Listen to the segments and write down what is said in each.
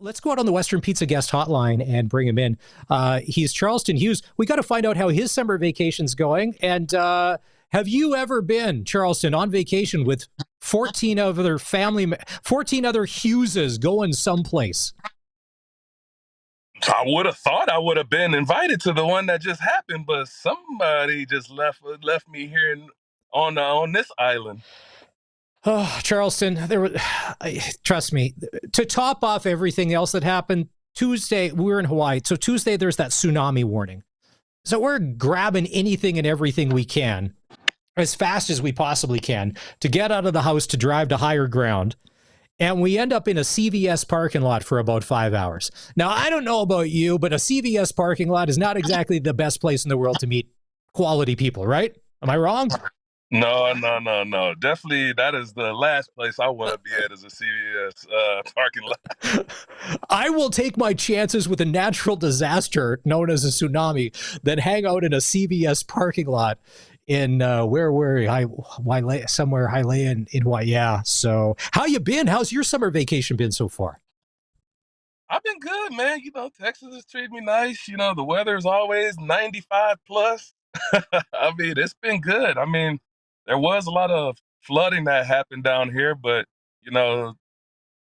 Let's go out on the Western Pizza guest hotline and bring him in. He's Charleston Hughes. We got to find out how his summer vacation's going. And have you ever been, Charleston, on vacation with 14 other 14 other Hugheses going someplace? I would have thought I would have been invited to the one that just happened, but somebody just left me here on this island. Oh, Charleston, trust me, to top off everything else that happened, Tuesday, we were in Hawaii. So Tuesday, there's that tsunami warning. So we're grabbing anything and everything we can as fast as we possibly can to get out of the house to drive to higher ground. And we end up in a CVS parking lot for about 5 hours. Now, I don't know about you, but a CVS parking lot is not exactly the best place in the world to meet quality people, right? Am I wrong? No. Definitely, that is the last place I want to be at, is a CVS parking lot. I will take my chances with a natural disaster known as a tsunami than hang out in a CVS parking lot in where were we? Somewhere Hialeah in Hawaii. Yeah. So how you been? How's your summer vacation been so far? I've been good, man. Texas has treated me nice. The weather is always 95 plus. I mean, it's been good. I mean, there was a lot of flooding that happened down here, but you know,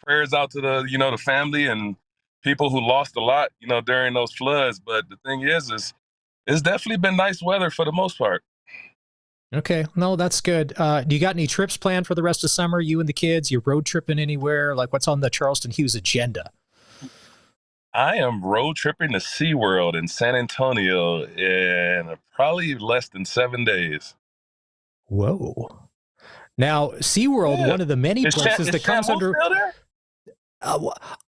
prayers out to the family and people who lost a lot, during those floods. But the thing is it's definitely been nice weather for the most part. Okay. No, that's good. Do you got any trips planned for the rest of summer? You and the kids, you road tripping anywhere? Like what's on the Charleston Hughes agenda? I am road tripping to SeaWorld in San Antonio in probably less than 7 days. Whoa. Now, SeaWorld, Yeah. one of the many places Is that comes Shamu under. still there?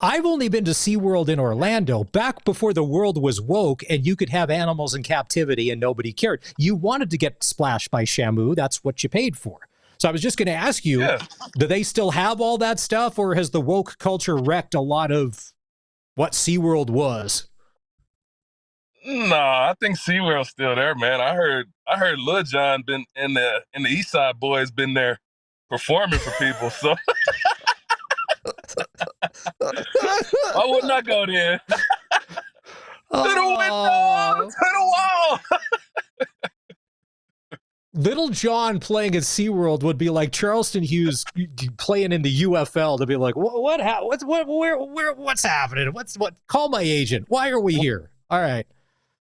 I've only been to SeaWorld in Orlando back before the world was woke and you could have animals in captivity and nobody cared. You wanted to get splashed by Shamu. That's what you paid for. So I was just going to ask you, Yeah. do they still have all that stuff, or has the woke culture wrecked a lot of what SeaWorld was? Nah, I think SeaWorld's still there, man. I heard Lil Jon been in the East Side Boys been there performing for people. So why wouldn't I go there? To the window, Oh, to the wall. Little John playing at SeaWorld would be like Charleston Hughes playing in the UFL to be like, what's happening? Call my agent. Why are we here? All right.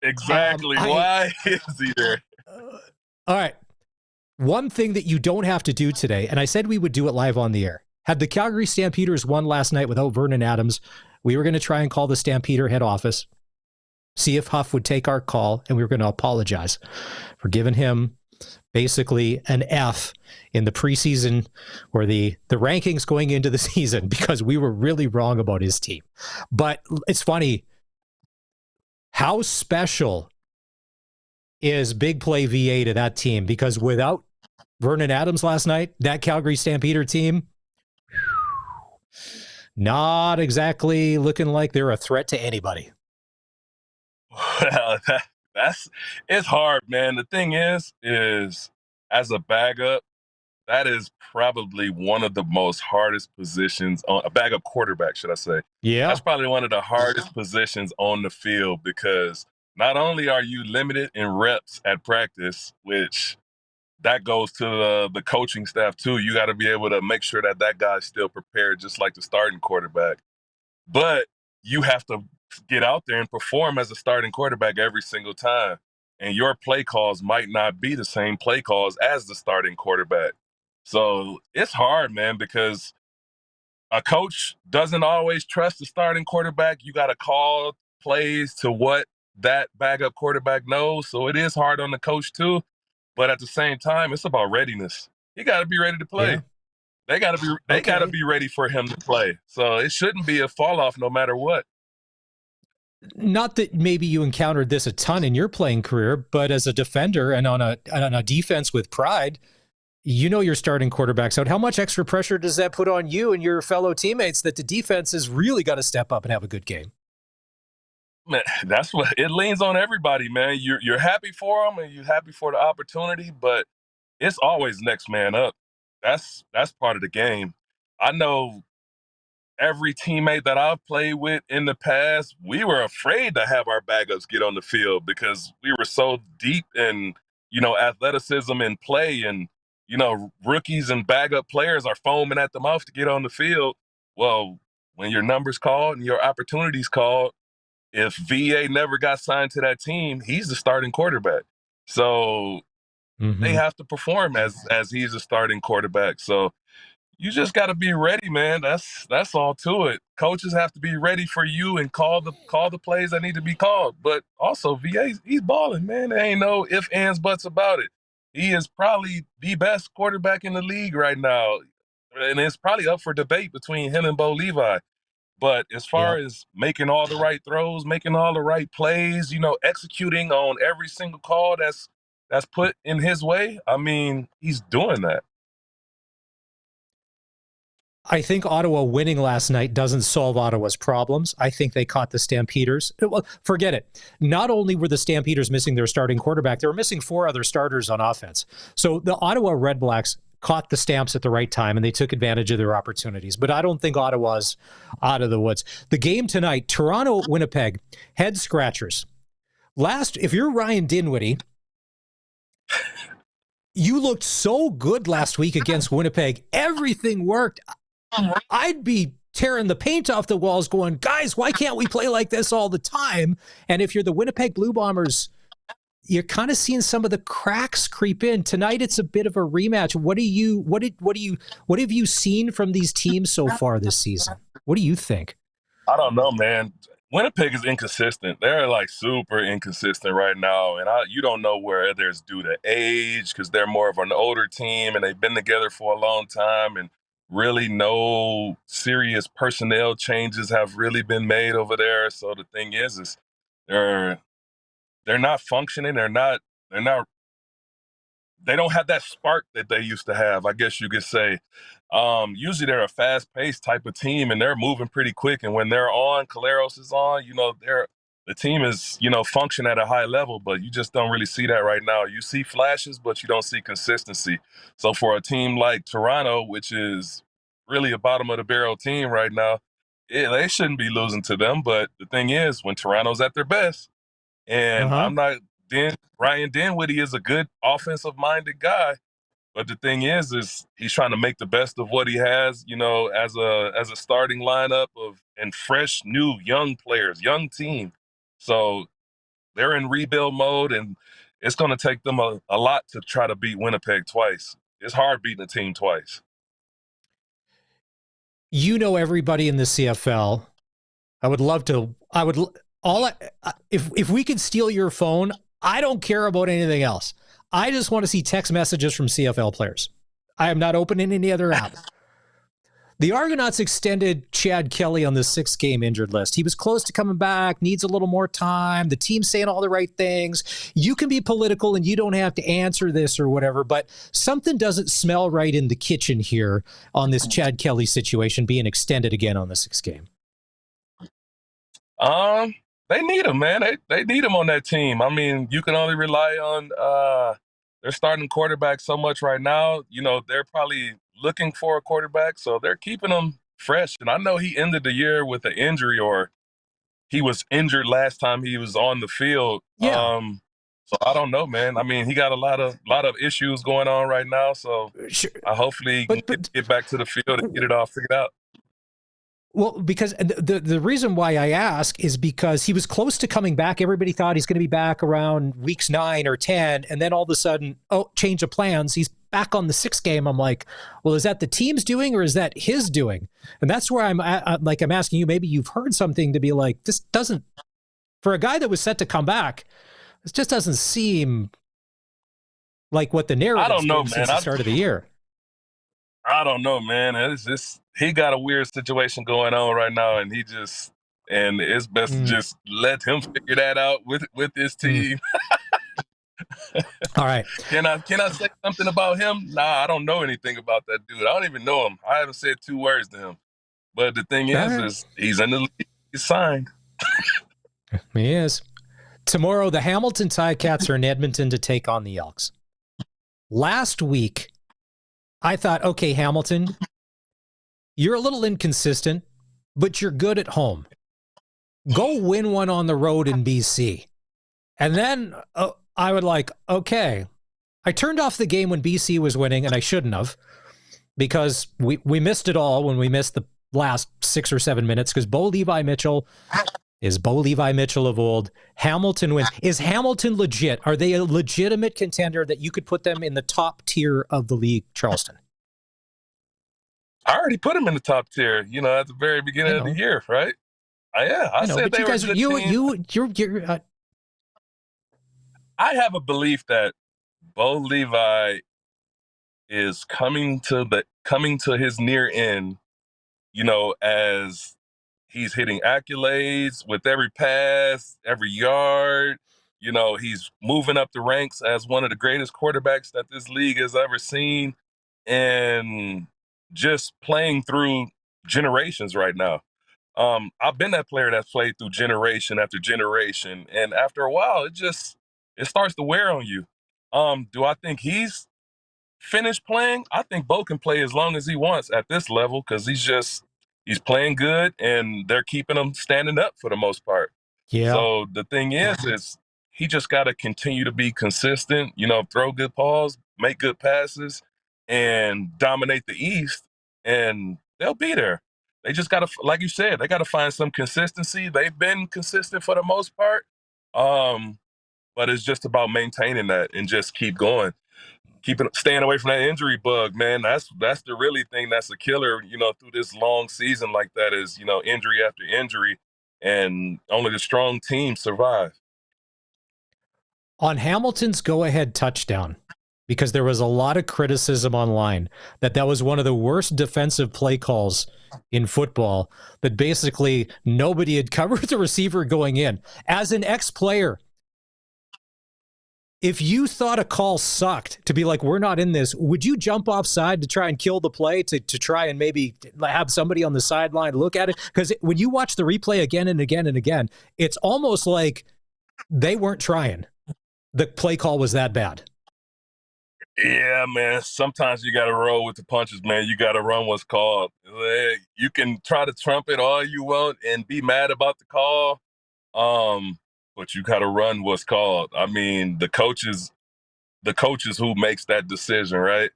Exactly. I Why is he there? All right. One thing that you don't have to do today, and I said we would do it live on the air. Had the Calgary Stampeders won last night without Vernon Adams, we were going to try and call the Stampeder head office, see if Huff would take our call, and we were going to apologize for giving him basically an F in the preseason or the rankings going into the season because we were really wrong about his team. But it's funny, how special is big play VA to that team? Because without Vernon Adams last night, that Calgary Stampeder team, not exactly looking like they're a threat to anybody. Well, it's hard, man. The thing is as a backup, that is probably one of the most hardest positions on a backup quarterback, should I say. Yeah. That's probably one of the hardest positions on the field because not only are you limited in reps at practice, which that goes to the coaching staff too. You got to be able to make sure that guy's still prepared, just like the starting quarterback. But you have to get out there and perform as a starting quarterback every single time. And your play calls might not be the same play calls as the starting quarterback. So it's hard, man, because a coach doesn't always trust the starting quarterback. You got to call plays to what that backup quarterback knows. So it is hard on the coach too. But at the same time, it's about readiness. He got to be ready to Yeah. play. They gotta Okay. be ready for him to play. So it shouldn't be a fall off no matter what. Not that maybe you encountered this a ton in your playing career, but as a defender and on a defense with pride, you know your starting quarterback's out. How much extra pressure does that put on you and your fellow teammates that the defense has really got to step up and have a good game? Man, that's what it leans on everybody, man. You're happy for them and you're happy for the opportunity, but it's always next man up. That's part of the game. I know every teammate that I've played with in the past, we were afraid to have our backups get on the field because we were so deep in, athleticism and play. And, rookies and backup players are foaming at the mouth to get on the field. Well, when your number's called and your opportunity's called, if VA never got signed to that team, he's the starting quarterback. So they have to perform as he's a starting quarterback. So you just got to be ready, man. That's all to it. Coaches have to be ready for you and call the plays that need to be called. But also, VA, he's balling, man. There ain't no ifs, ands, buts about it. He is probably the best quarterback in the league right now, and it's probably up for debate between him and Bo Levi. But as far as making all the right throws, making all the right plays, executing on every single call that's put in his way, I mean, he's doing that. I think Ottawa winning last night doesn't solve Ottawa's problems. I think they caught the Stampeders. Well, forget it. Not only were the Stampeders missing their starting quarterback, they were missing 4 other starters on offense. So the Ottawa Red Blacks caught the Stamps at the right time, and they took advantage of their opportunities. But I don't think Ottawa's out of the woods. The game tonight, Toronto-Winnipeg, head scratchers. If you're Ryan Dinwiddie, you looked so good last week against Winnipeg. Everything worked. I'd be tearing the paint off the walls going, guys, why can't we play like this all the time? And if you're the Winnipeg Blue Bombers, you're kind of seeing some of the cracks creep in. Tonight, it's a bit of a rematch. What have you seen from these teams so far this season? What do you think? I don't know, man. Winnipeg is inconsistent. They're like super inconsistent right now. And you don't know whether it's due to age because they're more of an older team and they've been together for a long time, and really no serious personnel changes have really been made over there. So the thing is they're not functioning. They don't have that spark that they used to have, I guess you could say. Usually they're a fast-paced type of team, and they're moving pretty quick. And when they're on, Caleros is on, the team is, function at a high level, but you just don't really see that right now. You see flashes, but you don't see consistency. So for a team like Toronto, which is really a bottom-of-the-barrel team right now, they shouldn't be losing to them. But the thing is, when Toronto's at their best, and Ryan Dinwiddie is a good offensive-minded guy, but the thing is he's trying to make the best of what he has, as a starting lineup and fresh, new, young players, young team. So they're in rebuild mode, and it's going to take them a lot to try to beat Winnipeg twice. It's hard beating a team twice. You know everybody in the CFL. If we could steal your phone, I don't care about anything else. I just want to see text messages from CFL players. I am not opening any other app. The Argonauts extended Chad Kelly on the 6-game injured list. He was close to coming back, needs a little more time. The team's saying all the right things. You can be political and you don't have to answer this or whatever, but something doesn't smell right in the kitchen here on this Chad Kelly situation being extended again on the 6-game. They need him, man. They need him on that team. I mean, you can only rely on their starting quarterback so much right now. They're probably looking for a quarterback, so they're keeping him fresh. And I know he ended the year with an injury, or he was injured last time he was on the field. Yeah. So I don't know, man. I mean, he got a lot of issues going on right now. So Sure. Hopefully he can get back to the field and get it all figured out. Well, because the reason why I ask is because he was close to coming back. Everybody thought he's going to be back around weeks 9 or 10. And then all of a sudden, change of plans. He's back on the 6th game. I'm like, well, is that the team's doing or is that his doing? And that's where I'm asking you, maybe you've heard something to be like, this doesn't, for a guy that was set to come back, this just doesn't seem like what the narrative is since the start of the year. I don't know, man. It's just, he got a weird situation going on right now, and it's best to just let him figure that out with his team. All right. Can I say something about him? Nah, I don't know anything about that dude. I don't even know him. I haven't said 2 words to him. But the thing is he's in the league. He's signed. He is. Tomorrow, the Hamilton Ticats are in Edmonton to take on the Elks. Last week, I thought, okay, Hamilton, you're a little inconsistent. but you're good at home. Go win one on the road in BC. And then I would like, okay, I turned off the game when BC was winning, and I shouldn't have, because we missed it all when we missed the last 6 or 7 minutes, because Bo Levi Mitchell is Bo Levi Mitchell of old. Hamilton wins. Is Hamilton legit? Are they a legitimate contender that you could put them in the top tier of the league, Charleston? I already put them in the top tier, at the very beginning of the year, right? I said they were a good team. I have a belief that Bo Levi is coming to his near end, as he's hitting accolades with every pass, every yard. He's moving up the ranks as one of the greatest quarterbacks that this league has ever seen, and just playing through generations right now. I've been that player that's played through generation after generation, and after a while, it starts to wear on you. Do I think he's finished playing? I think Bo can play as long as he wants at this level, because he's playing good, and they're keeping him standing up for the most part. Yeah. So the thing is he just got to continue to be consistent, throw good balls, make good passes, and dominate the East, and they'll be there. They just got to, like you said, they got to find some consistency. They've been consistent for the most part, but it's just about maintaining that and just keep going. Staying away from that injury bug, man. That's the really thing that's a killer, through this long season like that is, injury after injury, and only the strong teams survive. On Hamilton's go-ahead touchdown, because there was a lot of criticism online that was one of the worst defensive play calls in football, that basically nobody had covered the receiver going in. As an ex-player, if you thought a call sucked, to be like, we're not in this, would you jump offside to try and kill the play, to try and maybe have somebody on the sideline look at it? Because when you watch the replay again and again and again, it's almost like they weren't trying. The play call was that bad. Yeah, man. Sometimes you got to roll with the punches, man. You got to run what's called. You can try to trumpet all you want and be mad about the call, but you got to run what's called. I mean, the coaches who makes that decision, right?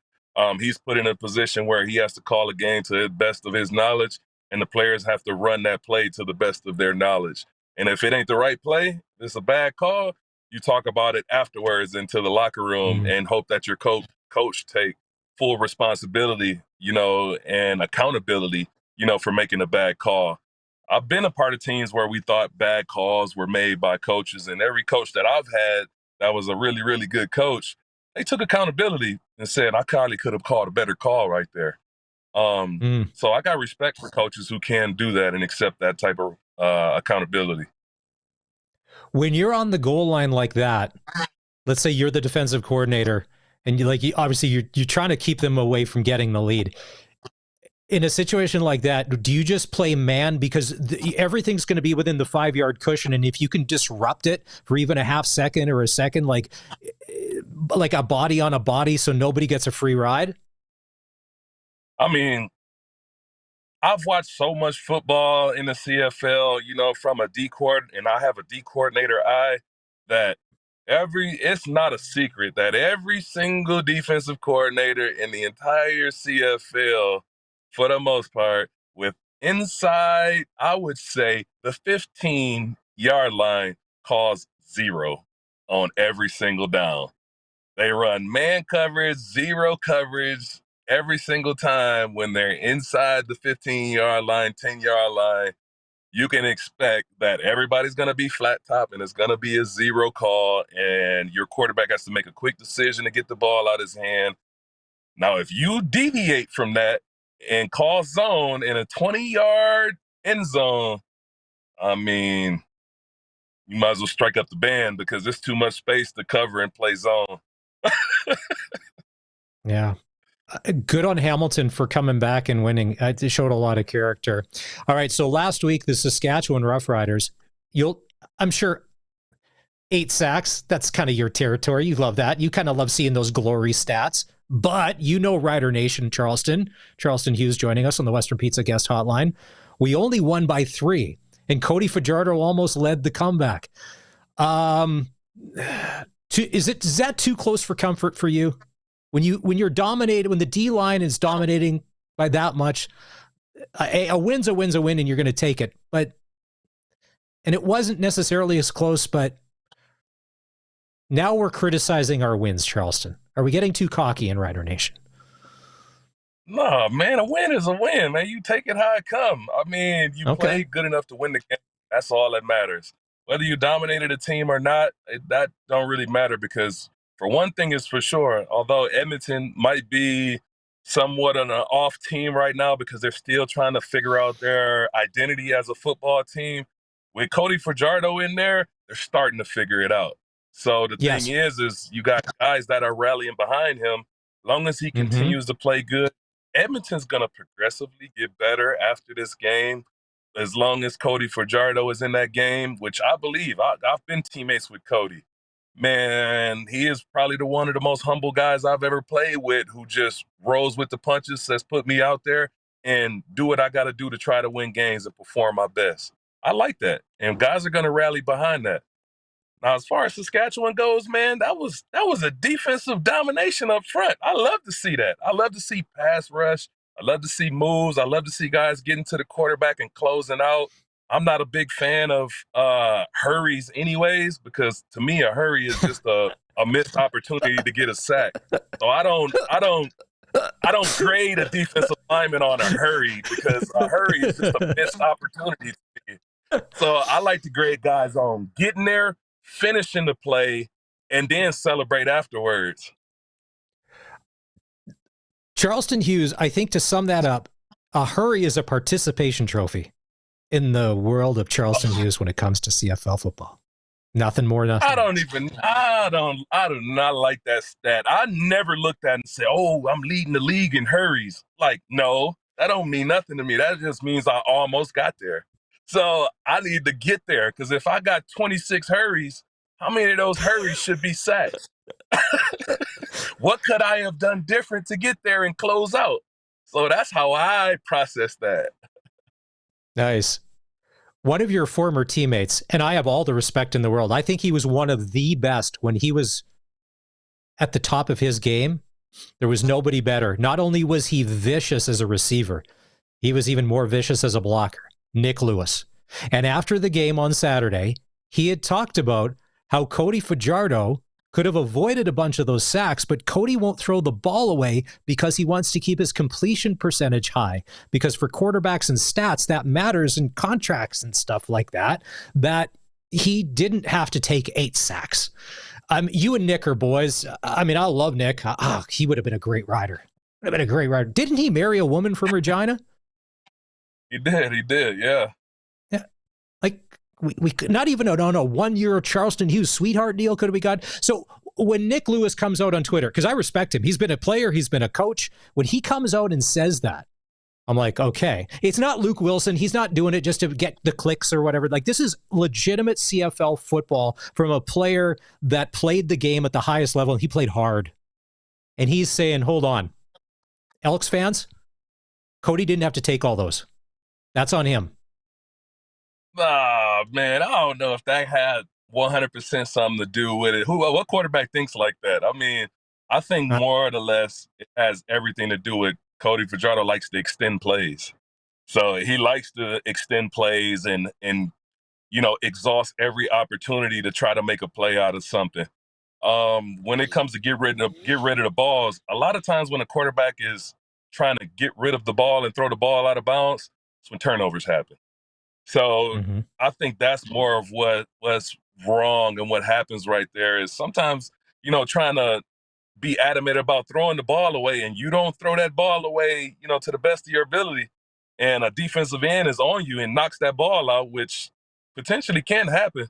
He's put in a position where he has to call a game to the best of his knowledge, and the players have to run that play to the best of their knowledge. And if it ain't the right play, it's a bad call, you talk about it afterwards into the locker room and hope that your coach take full responsibility, and accountability, for making a bad call. I've been a part of teams where we thought bad calls were made by coaches, and every coach that I've had that was a really, really good coach, they took accountability and said, I probably could have called a better call right there. So I got respect for coaches who can do that and accept that type of accountability. When you're on the goal line like that, let's say you're the defensive coordinator, and obviously you're trying to keep them away from getting the lead. In a situation like that, do you just play man, because everything's going to be within the 5-yard cushion, and if you can disrupt it for even a half second or a second, like a body on a body, so nobody gets a free ride? I mean, I've watched so much football in the CFL, from a D coordinator, and I have a D coordinator eye, that it's not a secret that every single defensive coordinator in the entire CFL, for the most part, with inside, I would say, the 15-yard line, calls 0 on every single down. They run man coverage, 0 coverage every single time when they're inside the 15-yard line, 10-yard line. You can expect that everybody's going to be flat top, and it's going to be a 0 call, and your quarterback has to make a quick decision to get the ball out of his hand. Now, if you deviate from that and call zone in a 20-yard end zone, I mean, you might as well strike up the band, because there's too much space to cover and play zone. Yeah. Good on Hamilton for coming back and winning. It showed a lot of character. All right, so last week, the Saskatchewan Roughriders, I'm sure 8 sacks, that's kind of your territory. You love that. You kind of love seeing those glory stats. But Rider Nation Charleston Hughes joining us on the Western Pizza Guest Hotline. We only won by 3, and Cody Fajardo almost led the comeback. Is that too close for comfort for you? When you're dominated, when the D line is dominating by that much, a win's a win, and you're going to take it. And it wasn't necessarily as close, but now we're criticizing our wins, Charleston. Are we getting too cocky in Rider Nation? No, man, a win is a win, man. You take it how it come. I mean, you played good enough to win the game. That's all that matters. Whether you dominated a team or not, that don't really matter, because for one thing is for sure, although Edmonton might be somewhat on an off team right now because they're still trying to figure out their identity as a football team, with Cody Fajardo in there, they're starting to figure it out. So the thing is you got guys that are rallying behind him. As long as he continues to play good, Edmonton's going to progressively get better after this game. As long as Cody Fajardo is in that game, which I believe, I've been teammates with Cody. Man, he is probably one of the most humble guys I've ever played with, who just rolls with the punches, says, put me out there and do what I got to do to try to win games and perform my best. I like that. And guys are going to rally behind that. Now, as far as Saskatchewan goes, man, that was a defensive domination up front. I love to see that. I love to see pass rush. I love to see moves. I love to see guys getting to the quarterback and closing out. I'm not a big fan of hurries anyways, because to me, a hurry is just a missed opportunity to get a sack. So I don't grade a defensive lineman on a hurry, because a hurry is just a missed opportunity to me. So I like to grade guys on getting there, finishing the play, and then celebrate afterwards. Charleston Hughes, I think to sum that up, a hurry is a participation trophy in the world of Charleston Hughes when it comes to CFL football. Nothing more, nothing I do not like that stat. I never looked at it and said, oh, I'm leading the league in hurries. Like, no, that don't mean nothing to me. That just means I almost got there. So I need to get there, because if I got 26 hurries, how many of those hurries should be sacks? What could I have done different to get there and close out? So that's how I process that. Nice. One of your former teammates, and I have all the respect in the world, I think he was one of the best when he was at the top of his game. There was nobody better. Not only was he vicious as a receiver, he was even more vicious as a blocker. Nick Lewis. And after the game on Saturday, he had talked about how Cody Fajardo could have avoided a bunch of those sacks, but Cody won't throw the ball away because he wants to keep his completion percentage high. Because for quarterbacks and stats, that matters in contracts and stuff like that, that he didn't have to take 8 sacks. You and Nick are boys. I mean, I love Nick. He would have been a great rider. Would have been a great rider. Didn't he marry a woman from Regina? He did, yeah. Yeah. Like, we could not even on a 1-year Charleston Hughes sweetheart deal could have we got. So when Nick Lewis comes out on Twitter, because I respect him, he's been a player, he's been a coach. When he comes out and says that, I'm like, okay. It's not Luke Wilson. He's not doing it just to get the clicks or whatever. Like, this is legitimate CFL football from a player that played the game at the highest level, and he played hard. And he's saying, hold on. Elks fans, Cody didn't have to take all those. That's on him. Oh, man, I don't know if that had 100% something to do with it. What quarterback thinks like that? I mean, I think more or less it has everything to do with Cody Fajardo likes to extend plays. So he likes to extend plays and exhaust every opportunity to try to make a play out of something. When it comes to get rid of the balls, a lot of times when a quarterback is trying to get rid of the ball and throw the ball out of bounds, it's when turnovers happen. So I think that's more of what's wrong, and what happens right there is sometimes, trying to be adamant about throwing the ball away, and you don't throw that ball away, to the best of your ability, and a defensive end is on you and knocks that ball out, which potentially can happen.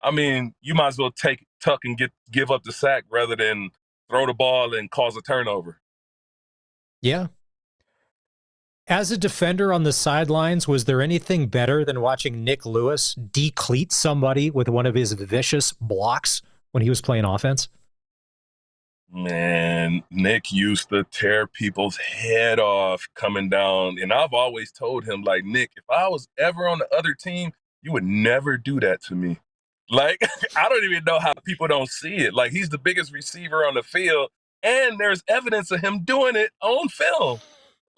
I mean, you might as well tuck and give up the sack rather than throw the ball and cause a turnover. Yeah. As a defender on the sidelines, was there anything better than watching Nick Lewis decleat somebody with one of his vicious blocks when he was playing offense? Man, Nick used to tear people's head off coming down. And I've always told him, like, Nick, if I was ever on the other team, you would never do that to me. Like, I don't even know how people don't see it. Like, he's the biggest receiver on the field, and there's evidence of him doing it on film.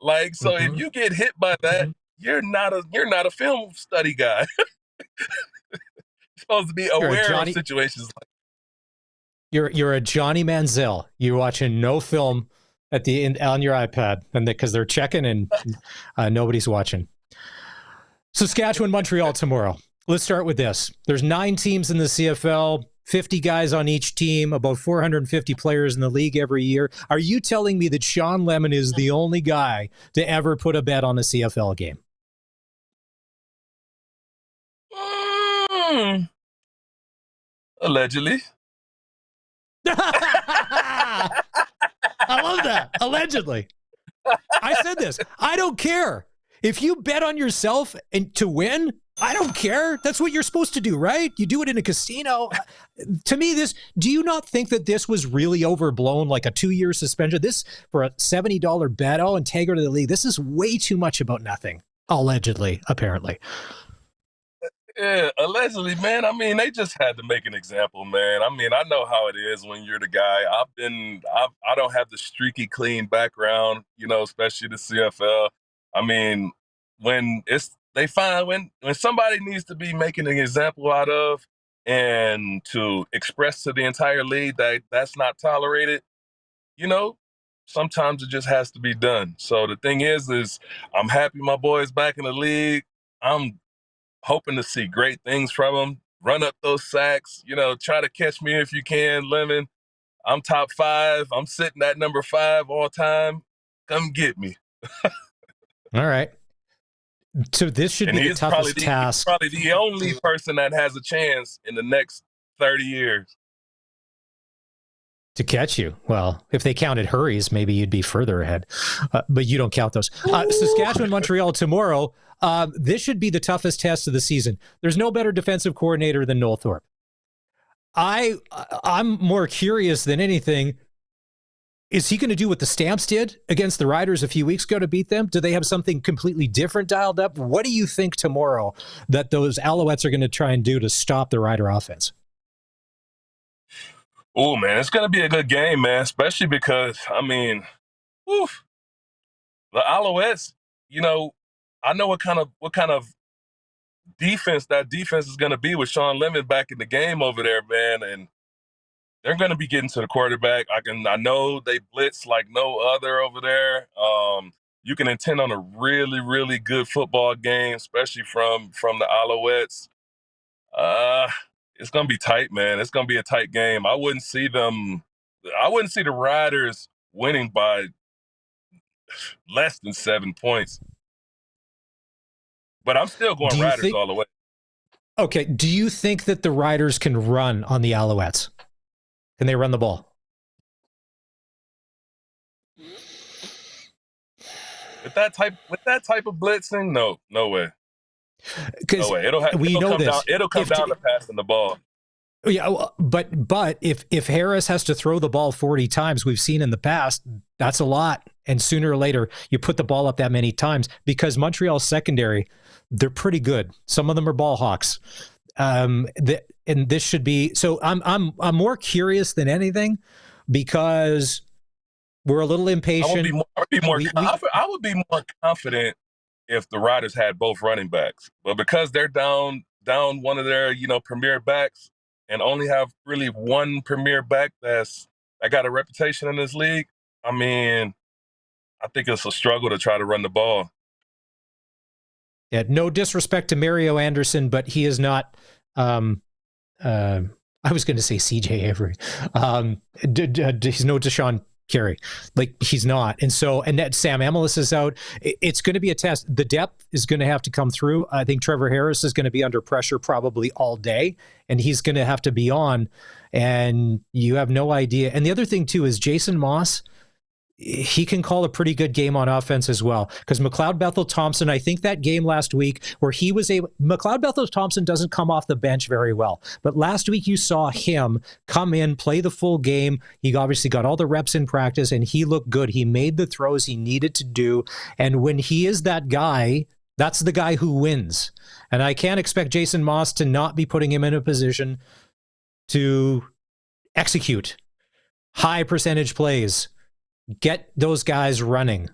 Like, so if you get hit by that, you're not a film study guy. You're supposed to be aware of situations like You're a Johnny Manziel. You're watching no film at the end on your iPad, and because they're checking and nobody's watching. Saskatchewan, Montreal tomorrow. Let's start with this. There's 9 teams in the CFL, 50 guys on each team, about 450 players in the league every year. Are you telling me that Shawn Lemon is the only guy to ever put a bet on a CFL game? Allegedly. I love that. Allegedly. I said this. I don't care. If you bet on yourself and to win, I don't care. That's what you're supposed to do, right? You do it in a casino. To me, do you not think that this was really overblown, like a 2-year suspension? This for a $70 bet, and tag her to the league. This is way too much about nothing. Allegedly, apparently. Yeah, allegedly, man. I mean, they just had to make an example, man. I mean, I know how it is when you're the guy. I don't have the streaky clean background, especially the CFL. I mean, when somebody needs to be making an example out of and to express to the entire league that that's not tolerated, sometimes it just has to be done. So the thing is I'm happy my boy's back in the league. I'm hoping to see great things from him. Run up those sacks, try to catch me if you can, Lemon. I'm top 5. I'm sitting at number 5 all time. Come get me. All right. So this should be the toughest task. He's probably the only person that has a chance in the next 30 years. To catch you. Well, if they counted Hurries, maybe you'd be further ahead. But you don't count those. Saskatchewan, Montreal tomorrow. This should be the toughest test of the season. There's no better defensive coordinator than Noel Thorpe. I'm more curious than anything. Is he going to do what the Stamps did against the Riders a few weeks ago to beat them? Do they have something completely different dialed up? What do you think tomorrow that those Alouettes are going to try and do to stop the Rider offense? Oh, man, it's going to be a good game, man, especially because, the Alouettes, I know what kind of defense that defense is going to be with Shawn Lemon back in the game over there, man, and they're going to be getting to the quarterback. I know they blitz like no other over there. You can intend on a really, really good football game, especially from the Alouettes. It's going to be tight, man. It's going to be a tight game. I wouldn't see the Riders winning by less than 7 points. But I'm still going Riders all the way. Okay. Do you think that the Riders can run on the Alouettes? Can they run the ball? With that type of blitzing, no way. No way. It'll come down to passing the ball. Yeah, but if Harris has to throw the ball 40 times, we've seen in the past, that's a lot. And sooner or later, you put the ball up that many times because Montreal's secondary, they're pretty good. Some of them are ball hawks. And this should be so. I'm more curious than anything because we're a little impatient. I would be more confident if the Riders had both running backs, but because they're down one of their premier backs and only have really one premier back that got a reputation in this league. I mean, I think it's a struggle to try to run the ball. Yeah, no disrespect to Mario Anderson, but he is not. I was going to say CJ Avery. He's no Deshaun Carey. Like he's not. And that Sam Amelis is out. It's going to be a test. The depth is going to have to come through. I think Trevor Harris is going to be under pressure probably all day, and he's going to have to be on. And you have no idea. And the other thing too is Jason Moss. he can call a pretty good game on offense as well. Because McLeod Bethel-Thompson, I think that game last week where he was McLeod Bethel-Thompson doesn't come off the bench very well. But last week you saw him come in, play the full game. He obviously got all the reps in practice and he looked good. He made the throws he needed to do. And when he is that guy, that's the guy who wins. And I can't expect Jason Moss to not be putting him in a position to execute high percentage plays. Get those guys running.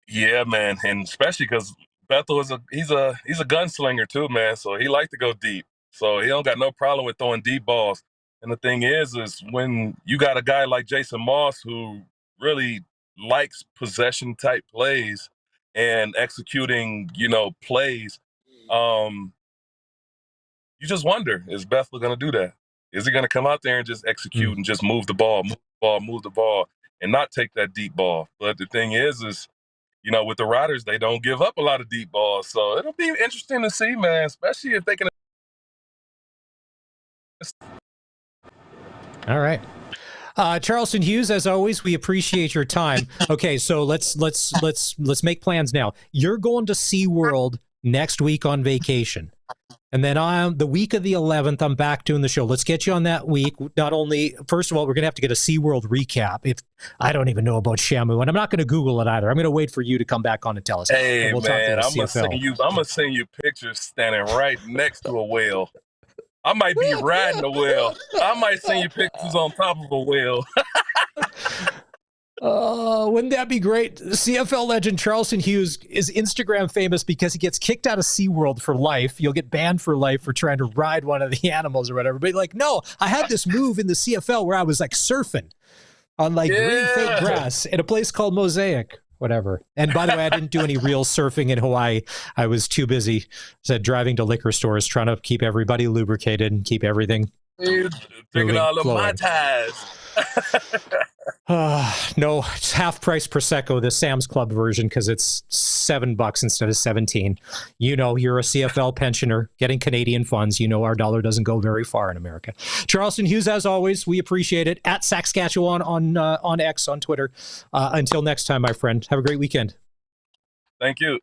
Yeah, man, and especially because Bethel he's a gunslinger too, man. So he likes to go deep. So he don't got no problem with throwing deep balls. And the thing is when you got a guy like Jason Moss who really likes possession type plays and executing, plays, you just wonder, is Bethel going to do that? Is he going to come out there and just execute and just move the ball, and not take that deep ball? But the thing is with the Riders, they don't give up a lot of deep balls. So it'll be interesting to see, man, especially if they can. All right. Charleston Hughes, as always, we appreciate your time. Okay, so let's make plans now. You're going to SeaWorld next week on vacation. And then the week of the 11th, I'm back doing the show. Let's get you on that week. Not only, first of all, we're going to have to get a SeaWorld recap. I don't even know about Shamu, and I'm not going to Google it either. I'm going to wait for you to come back on and tell us. Hey, we'll man, I'm going to send you pictures standing right next to a whale. I might be riding a whale. I might send you pictures on top of a whale. Wouldn't that be great? CFL legend Charleston Hughes is Instagram famous because he gets kicked out of SeaWorld for life. You'll get banned for life for trying to ride one of the animals or whatever. But no, I had this move in the CFL where I was like surfing on green fake grass in a place called Mosaic, whatever. And by the way, I didn't do any real surfing in Hawaii. I was too busy driving to liquor stores, trying to keep everybody lubricated and keep everything drinking all of my ties. No, it's half price Prosecco, the Sam's Club version, because it's $7 instead of 17. You're a CFL pensioner getting Canadian funds. Our dollar doesn't go very far in America. Charleston Hughes, as always, we appreciate it. At Saskatchewan on X, on Twitter. Until next time, my friend, have a great weekend. Thank you.